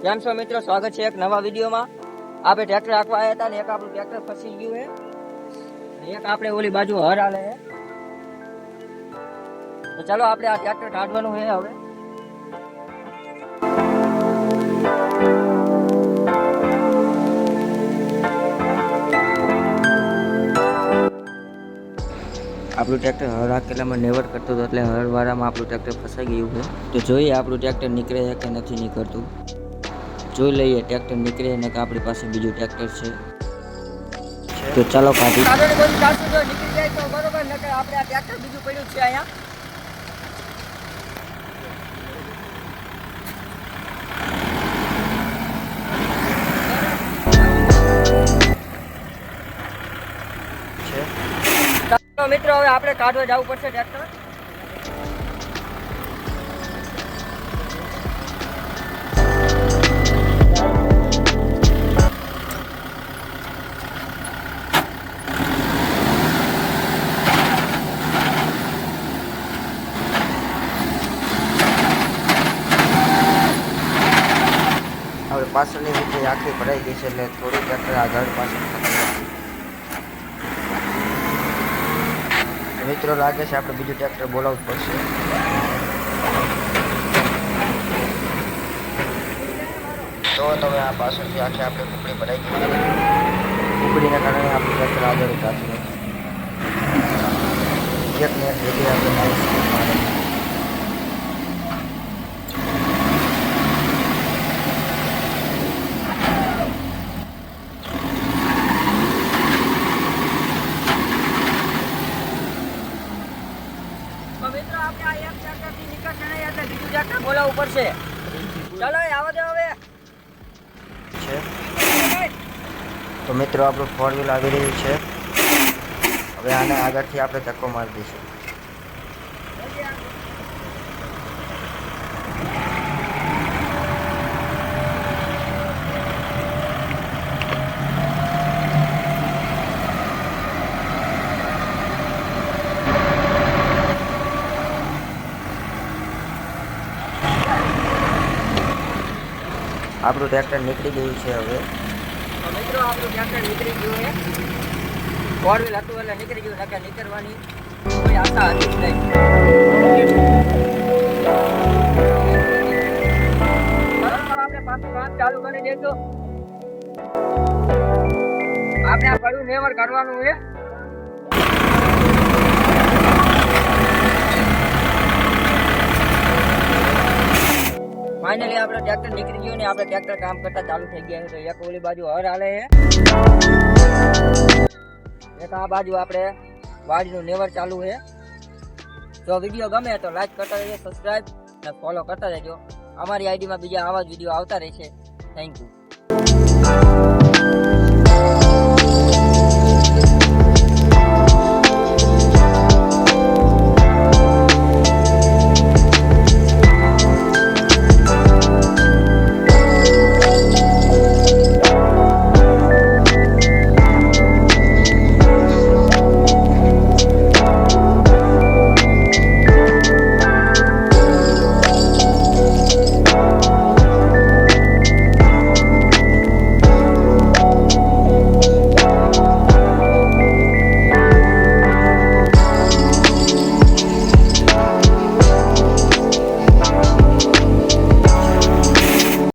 કેમ છો મિત્રો, સ્વાગત છે એક નવા વિડીયોમાં। આપણે ટ્રેક્ટર રાખવા આવ્યા હતા ને એક આપણું ટ્રેક્ટર ફસી ગયું છે, એક આપણે ઓલી બાજુ હર હાલે છે। તો ચાલો આપણે આ ટ્રેક્ટર કાઢવાનું છે હવે। આપણું ટ્રેક્ટર હર હાકેલામાં નેવર કરતું હતું, એટલે હરવાળામાં આપણું ટ્રેક્ટર ફસાઈ ગયું છે। તો જોઈએ આપણું ટ્રેક્ટર નીકળે છે કે નથી નીકળતું, જોઈ લઈએ ટ્રેક્ટર નીકળે ને કે આપણી પાસે બીજું ટ્રેક્ટર છે। તો ચાલો કાઢી નીકળી જાય તો બરોબર, નકર આપણે આ ટ્રેક્ટર બીજું પડ્યું છે અહીંયા। ચાલો મિત્રો, હવે આપણે કાઢવા જવું પડશે ટ્રેક્ટર। હવે પાછળની રીતે આખી ભરાઈ ગઈ છે, એટલે થોડું ટ્રેક્ટર આગળ પાછળ મિત્રો લાગે છે આપણે બીજું ટ્રેક્ટર બોલાવવું પડશે। તો તમે આ પાછળથી આખી આપણે કુકડી ભરાઈ ગઈ છે, કુકડીના કારણે આપણું ટ્રેક્ટર આગળ ઉતારતું નથી। એક મિનિટ સુધી આપણે મિત્રો આપણે આ એક ટ્રેક્ટરથી નીકળશે નહીં, એટલે બીજું ટ્રેક્ટર બોલાવવું પડશે। ચાલો આવા દે હવે છે। તો મિત્રો આપણું 4 વ્હીલ આવી રહ્યું છે, હવે આને આગળથી આપણે ધક્કો મારી દઈશું। આપણું ટ્રેક્ટર નીકળી ગયું છે હવે। મિત્રો આપણું ટ્રેક્ટર નીકળી ગયું છે, 4 વ્હીલ હતું એટલે નીકળી ગયું, નકર નીકળવાની કોઈ આશા હતી જ નહીં। આપણે પાછું કામ ચાલુ કરી દઈશું, આપણે આ પડ્યું નેવર કરવાનું છે। ફાઇનલી આપણે ટ્રેક્ટર નીકળી ગયું ને આપણે ટ્રેક્ટર કામ કરતા ચાલુ થઈ ગયા છે। તો એક ઓલી બાજુ હર હાલે છે, એક આ બાજુ આપણે વાડીનું નેવર ચાલુ છે। જો વિડીયો ગમે તો લાઈક કરતા રહેજો, સબસ્ક્રાઇબ અને ફોલો કરતા રહેજો। અમારી આઈડીમાં બીજા આવા જ વિડીયો આવતા રહેશે। Thank you.